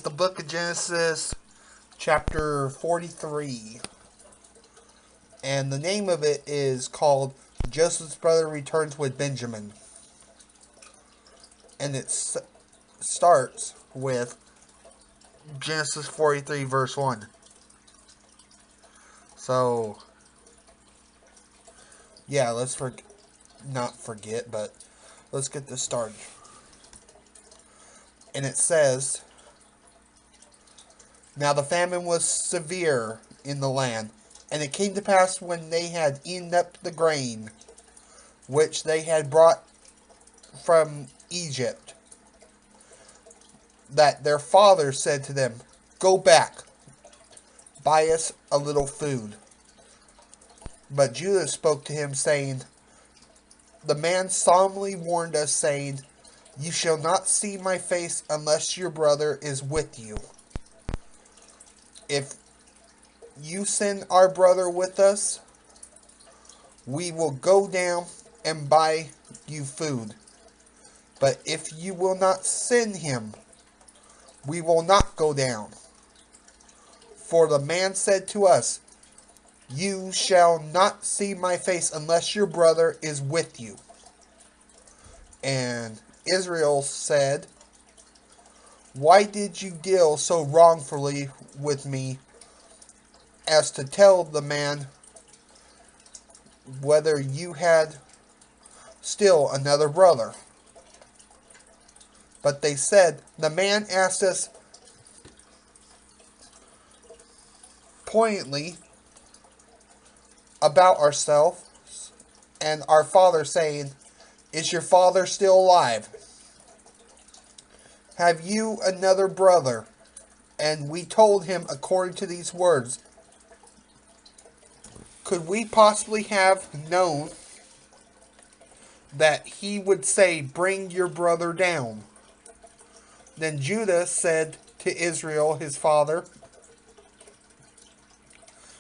the book of Genesis, chapter 43. And the name of it is called Joseph's Brother Returns with Benjamin. And it starts with Genesis 43, verse 1. So, yeah, let's not forget, but let's get this started. And it says, "Now the famine was severe in the land, and it came to pass when they had eaten up the grain which they had brought from Egypt, that their father said to them, Go back, buy us a little food. But Judah spoke to him, saying, The man solemnly warned us, saying, You shall not see my face unless your brother is with you. If you send our brother with us, we will go down and buy you food. But if you will not send him, we will not go down. For the man said to us, You shall not see my face unless your brother is with you. And Israel said, Why did you deal so wrongfully with me as to tell the man whether you had still another brother? But they said, The man asked us pointedly about ourselves, and our father, saying, Is your father still alive? Have you another brother? And we told him according to these words. Could we possibly have known that he would say, Bring your brother down? Then Judah said to Israel his father,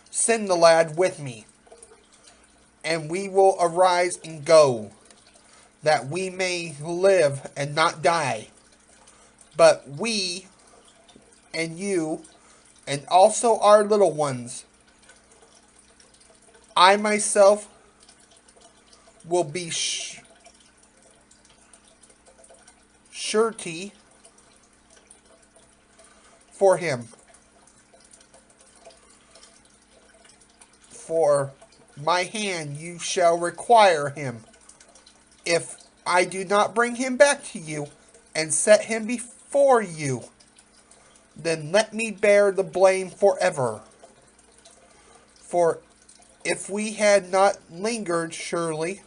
Send the lad with me, and we will arise and go, that we may live and not die. But we and you, and also our little ones, I myself will be surety for him. For my hand you shall require him. If I do not bring him back to you and set him before you, then let me bear the blame forever. For if we had not lingered, surely,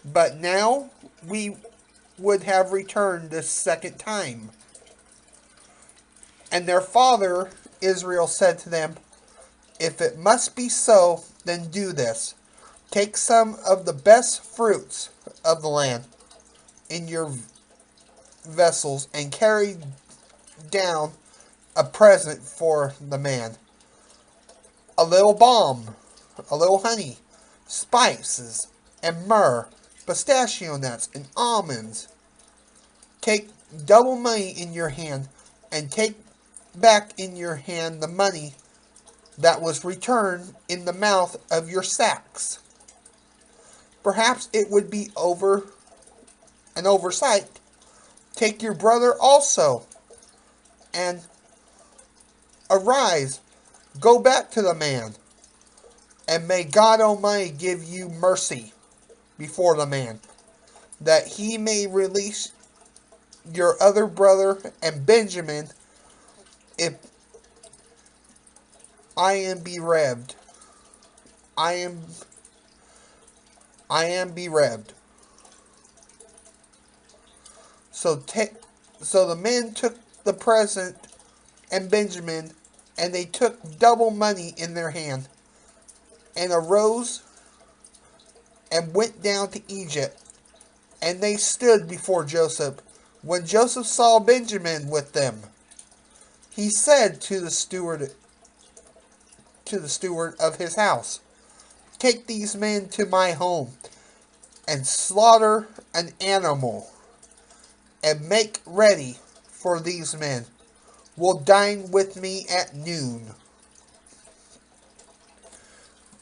but now we would have returned the second time. And their father Israel said to them, If it must be so, then do this. Take some of the best fruits of the land in your vessels, and carry down a present for the man. A little balm, a little honey, spices, and myrrh, pistachio nuts, and almonds. Take double money in your hand, and take back in your hand the money that was returned in the mouth of your sacks. Perhaps it would be an oversight. Take your brother also, and arise, go back to the man, and may God Almighty give you mercy before the man, that he may release your other brother and Benjamin, if I am bereaved. I am bereaved. So the men took the present and Benjamin, and they took double money in their hand, and arose and went down to Egypt. And they stood before Joseph. When Joseph saw Benjamin with them, he said to the steward of his house, Take these men to my home, and slaughter an animal, and make ready for these men. Will dine with me at noon.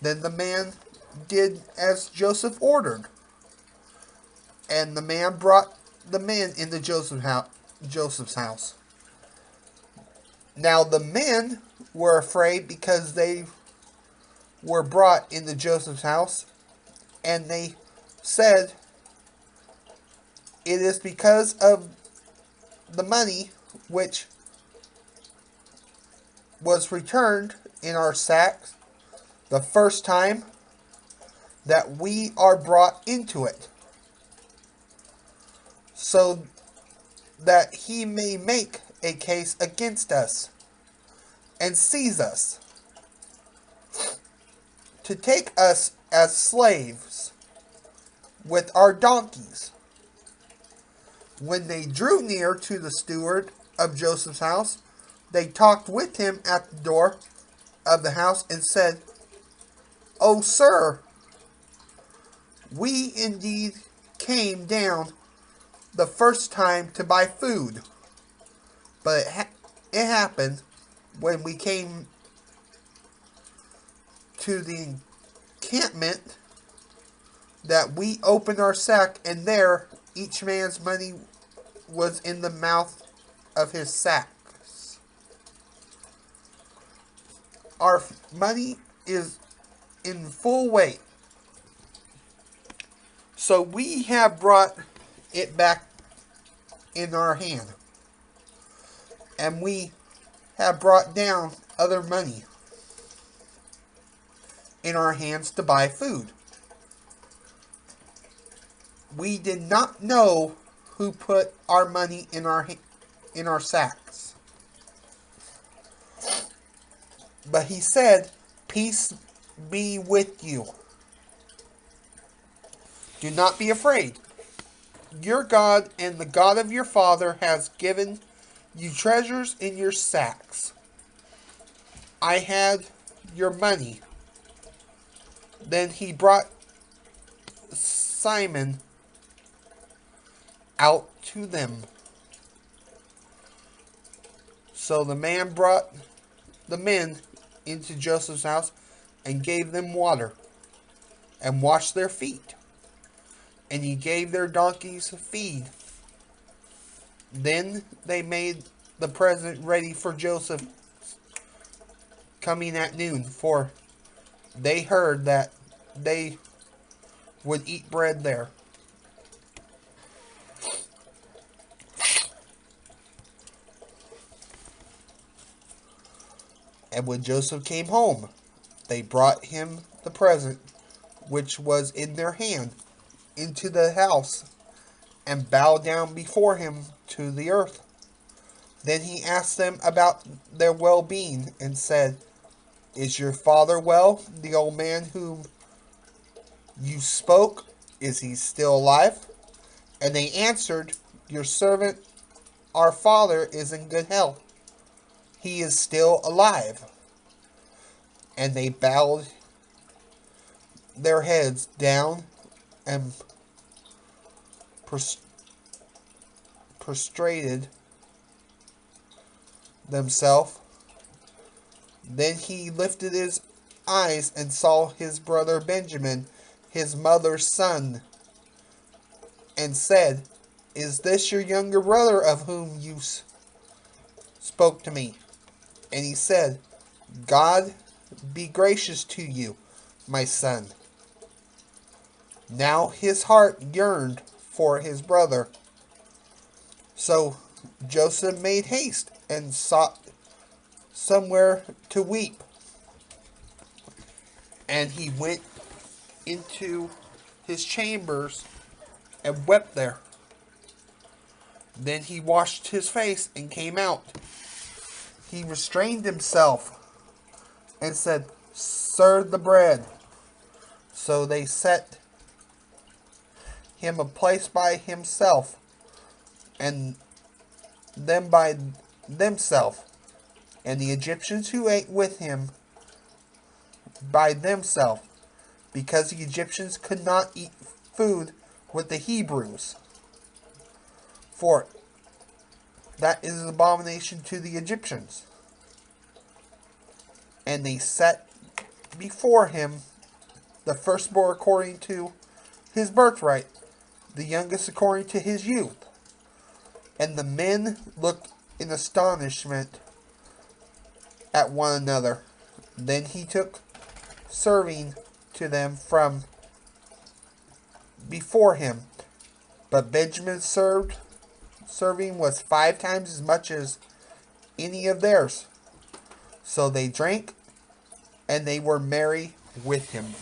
Then the man did as Joseph ordered, and the man brought the men into Joseph's house. Now the men were afraid because they were brought into Joseph's house, and they said, "It is because of the money which was returned in our sacks the first time that we are brought into it, so that he may make a case against us and seize us, to take us as slaves with our donkeys." When they drew near to the steward of Joseph's house, they talked with him at the door of the house and said, "O sir, we indeed came down the first time to buy food, but it happened when we came to the encampment that we opened our sack, and there each man's money was in the mouth of his sacks. Our money is in full weight, so we have brought it back in our hand, and we have brought down other money in our hands to buy food. We did not know who put our money in our sacks." But he said, "Peace be with you. Do not be afraid. Your God and the God of your father has given you treasures in your sacks. I had your money." Then he brought Simon out to them. So the man brought the men into Joseph's house and gave them water and washed their feet, and he gave their donkeys feed. Then they made the present ready for Joseph coming at noon, for they heard that they would eat bread there. And when Joseph came home, they brought him the present which was in their hand into the house, and bowed down before him to the earth. Then he asked them about their well-being, and said, "Is your father well? The old man whom you spoke, is he still alive?" And they answered, "Your servant, our father, is in good health. He is still alive." And they bowed their heads down and prostrated themselves. Then he lifted his eyes and saw his brother Benjamin, his mother's son, and said, "Is this your younger brother of whom you spoke to me?" And he said, "God be gracious to you, my son." Now his heart yearned for his brother. So Joseph made haste and sought somewhere to weep. And he went into his chambers and wept there. Then he washed his face and came out. He restrained himself and said, "Serve the bread." So they set him a place by himself, and them by themselves, and the Egyptians who ate with him by themselves, because the Egyptians could not eat food with the Hebrews, For that is an abomination to the Egyptians. And they set before him the firstborn according to his birthright, the youngest according to his youth. And the men looked in astonishment at one another. Then he took serving to them from before him. But Benjamin's serving was 5 times as much as any of theirs. So they drank, and they were merry with him.